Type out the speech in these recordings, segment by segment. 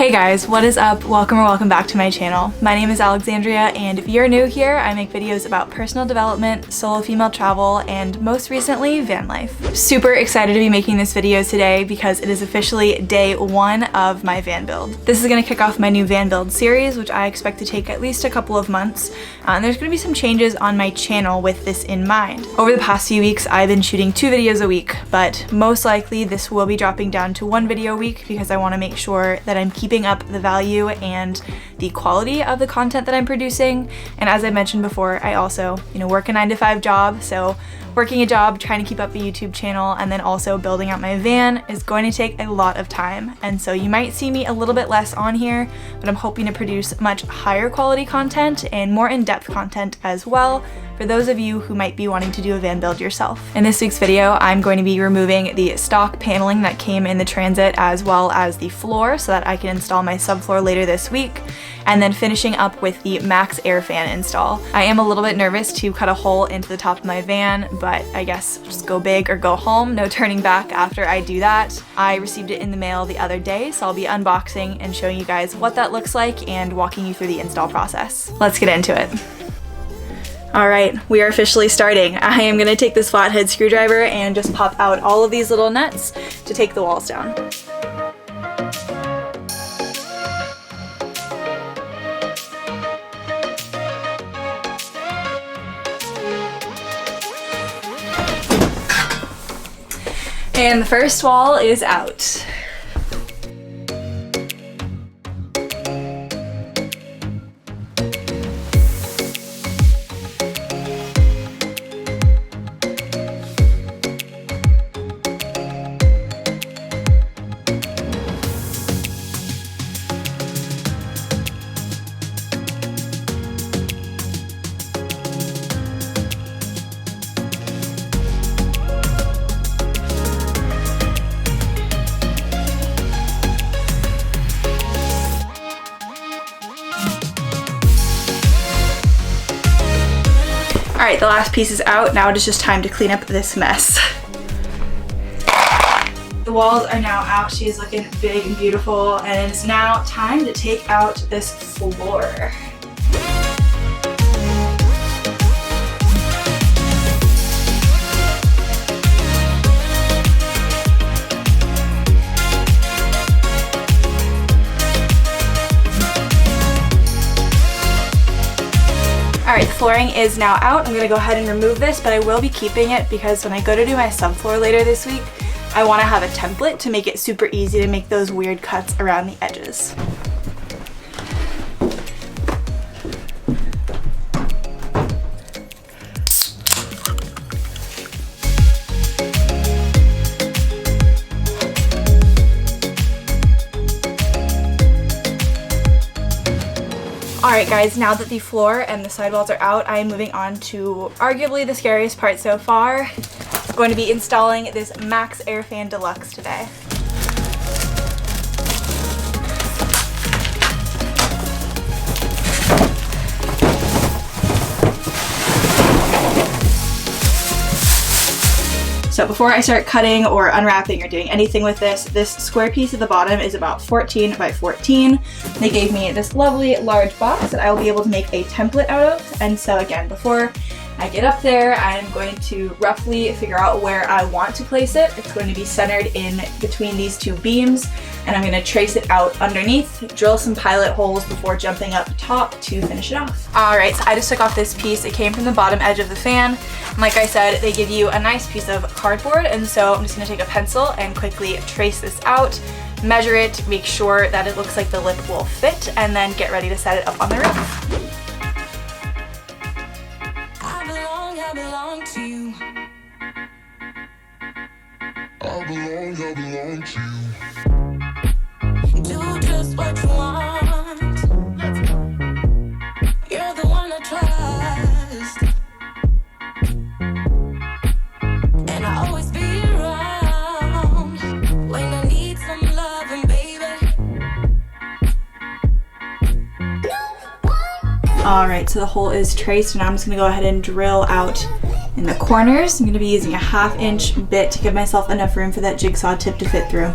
Hey guys, what is up? Welcome back to my channel. My name is Alexandria, and if you're new here, I make videos about personal development, solo female travel, and most recently, van life. Super excited to be making this video today because it is officially day one of my van build. This is gonna kick off my new van build series, which I expect to take at least a couple of months, and there's gonna be some changes on my channel with this in mind. Over the past few weeks, I've been shooting 2 videos a week, but most likely this will be dropping down to 1 video a week because I wanna make sure that I'm keeping up the value and the quality of the content that I'm producing. And as I mentioned before, I also, work a 9-to-5 job, so working a job, trying to keep up a YouTube channel, and then also building out my van is going to take a lot of time. And so you might see me a little bit less on here, but I'm hoping to produce much higher quality content and more in-depth content as well for those of you who might be wanting to do a van build yourself. In this week's video, I'm going to be removing the stock paneling that came in the Transit as well as the floor so that I can install my subfloor later this week, and then finishing up with the Maxxair fan install. I am a little bit nervous to cut a hole into the top of my van, but I guess just go big or go home, no turning back after I do that. I received it in the mail the other day, so I'll be unboxing and showing you guys what that looks like and walking you through the install process. Let's get into it. Alright, we are officially starting. I am going to take this flathead screwdriver and just pop out all of these little nuts to take the walls down. And the first wall is out. Alright, the last piece is out. Now it is just time to clean up this mess. The walls are now out. She is looking big and beautiful, and it's now time to take out this floor. Alright, the flooring is now out. I'm going to go ahead and remove this, but I will be keeping it because when I go to do my subfloor later this week, I want to have a template to make it super easy to make those weird cuts around the edges. Alright guys, now that the floor and the sidewalls are out, I am moving on to arguably the scariest part so far. I'm going to be installing this Maxxair fan Deluxe today. So before I start cutting or unwrapping or doing anything with this square piece at the bottom is about 14 by 14. They gave me this lovely large box that I will be able to make a template out of. And so again, before I get up there, I'm going to roughly figure out where I want to place it. It's going to be centered in between these 2 beams, and I'm going to trace it out underneath, drill some pilot holes before jumping up top to finish it off. Alright, so I just took off this piece. It came from the bottom edge of the fan. And like I said, they give you a nice piece of cardboard, and so I'm just going to take a pencil and quickly trace this out, measure it, make sure that it looks like the lip will fit, and then get ready to set it up on the roof. I belong to you. I belong to you. Do just what you want. You're the one I trust. And I always be around when I need some loving, baby. Alright, so the hole is traced, and now I'm just going to go ahead and drill out in the corners. I'm going to be using a 1/2 inch bit to give myself enough room for that jigsaw tip to fit through.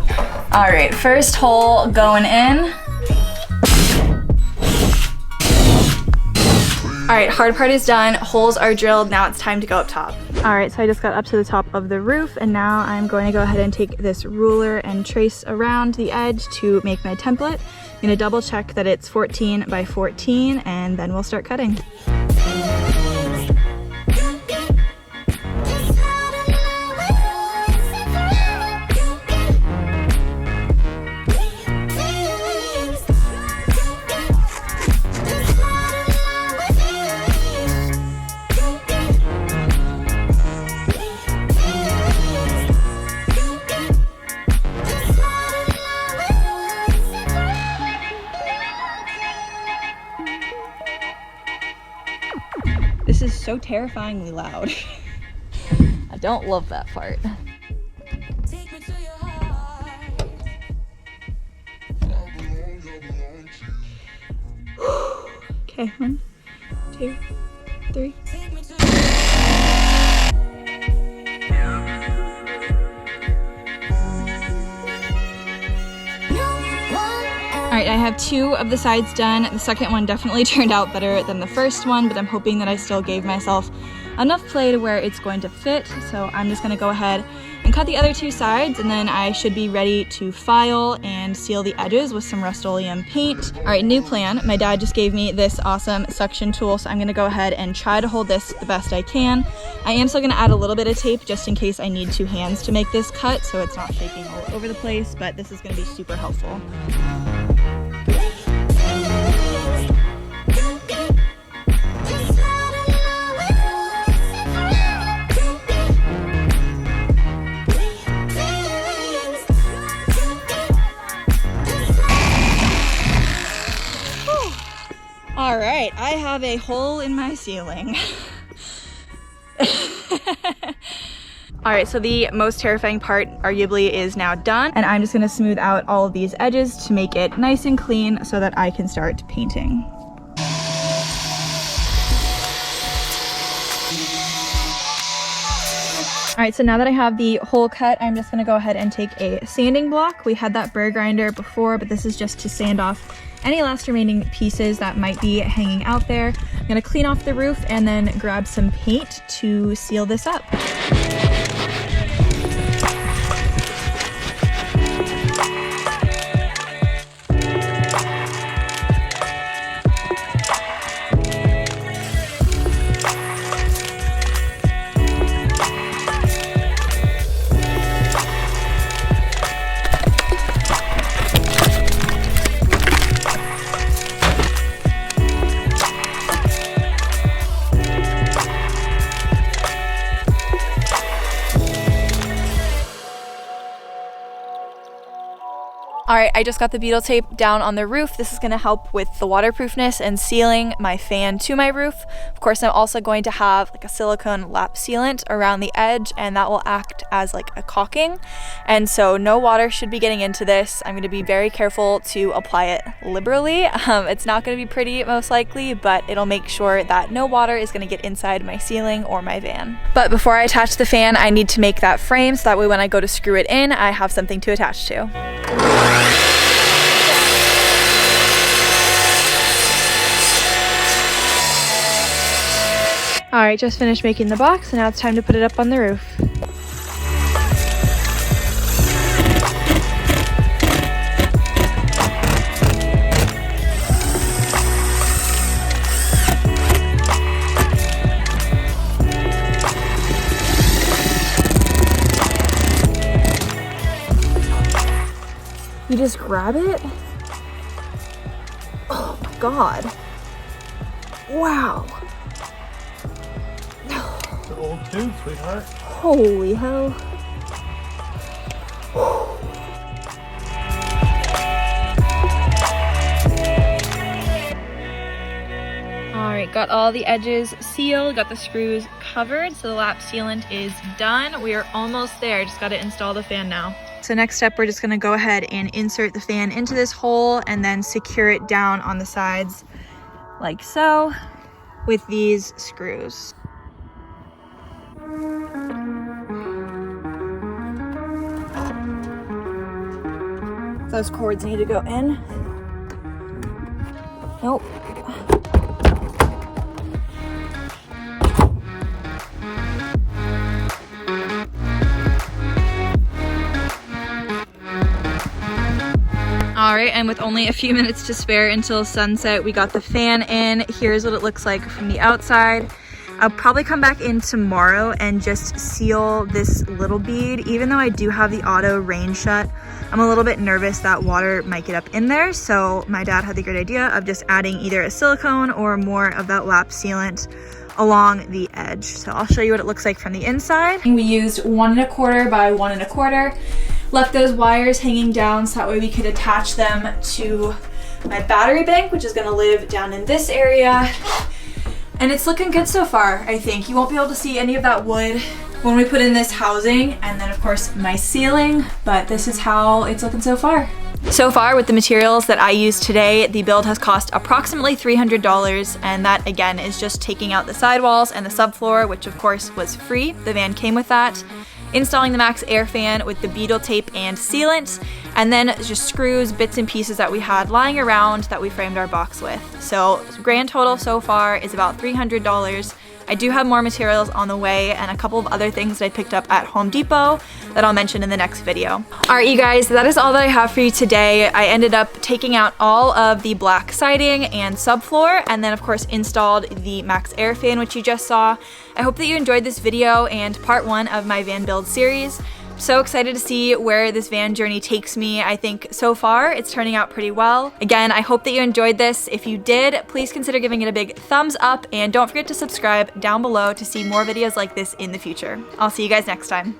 Alright, first hole going in. All right, hard part is done. Holes are drilled. Now it's time to go up top. All right, so I just got up to the top of the roof, and now I'm going to go ahead and take this ruler and trace around the edge to make my template. I'm gonna double check that it's 14 by 14, and then we'll start cutting. This is so terrifyingly loud. I don't love that part. Take me to your heart. Okay, 1, 2, 3. Take me to All right, I have 2 of the sides done. The second one definitely turned out better than the first one, but I'm hoping that I still gave myself enough play to where it's going to fit. So I'm just gonna go ahead and cut the other 2 sides, and then I should be ready to file and seal the edges with some rust-oleum paint. All right, new plan. My dad just gave me this awesome suction tool, so I'm gonna go ahead and try to hold this the best I can. I am still gonna add a little bit of tape just in case I need 2 hands to make this cut so it's not shaking all over the place, but this is gonna be super helpful. All right, I have a hole in my ceiling. All right, so the most terrifying part arguably is now done, and I'm just gonna smooth out all of these edges to make it nice and clean so that I can start painting. All right, so now that I have the hole cut, I'm just gonna go ahead and take a sanding block. We had that burr grinder before, but this is just to sand off any last remaining pieces that might be hanging out there. I'm gonna clean off the roof and then grab some paint to seal this up. All right, I just got the beetle tape down on the roof. This is gonna help with the waterproofness and sealing my fan to my roof. Of course, I'm also going to have like a silicone lap sealant around the edge, and that will act as like a caulking. And so no water should be getting into this. I'm gonna be very careful to apply it liberally. It's not gonna be pretty most likely, but it'll make sure that no water is gonna get inside my ceiling or my van. But before I attach the fan, I need to make that frame so that way when I go to screw it in, I have something to attach to. All right, just finished making the box, and now it's time to put it up on the roof. You just grab it? Oh my God. Wow. The old tube, sweetheart. Holy hell. Alright, got all the edges sealed, got the screws covered, so the lap sealant is done. We are almost there, just gotta install the fan now. So next step, we're just gonna go ahead and insert the fan into this hole and then secure it down on the sides like so with these screws. Those cords need to go in. Nope. All right, and with only a few minutes to spare until sunset, we got the fan in. Here's what it looks like from the outside. I'll probably come back in tomorrow and just seal this little bead. Even though I do have the auto rain shut, I'm a little bit nervous that water might get up in there. So my dad had the great idea of just adding either a silicone or more of that lap sealant along the edge. So I'll show you what it looks like from the inside. We used 1 1/4 by 1 1/4. Left those wires hanging down so that way we could attach them to my battery bank, which is gonna live down in this area. And it's looking good so far, I think. You won't be able to see any of that wood when we put in this housing, and then of course my ceiling, but this is how it's looking so far. So far with the materials that I used today, the build has cost approximately $300, and that again is just taking out the sidewalls and the subfloor, which of course was free. The van came with that. Installing the Maxxair fan with the beetle tape and sealant, and then just screws, bits and pieces that we had lying around that we framed our box with. So grand total so far is about $300. I do have more materials on the way and a couple of other things that I picked up at Home Depot that I'll mention in the next video. All right, you guys, that is all that I have for you today. I ended up taking out all of the black siding and subfloor, and then of course installed the Maxxair fan, which you just saw. I hope that you enjoyed this video and part 1 of my van build series. So excited to see where this van journey takes me. I think so far it's turning out pretty well. Again, I hope that you enjoyed this. If you did, please consider giving it a big thumbs up, and don't forget to subscribe down below to see more videos like this in the future. I'll see you guys next time.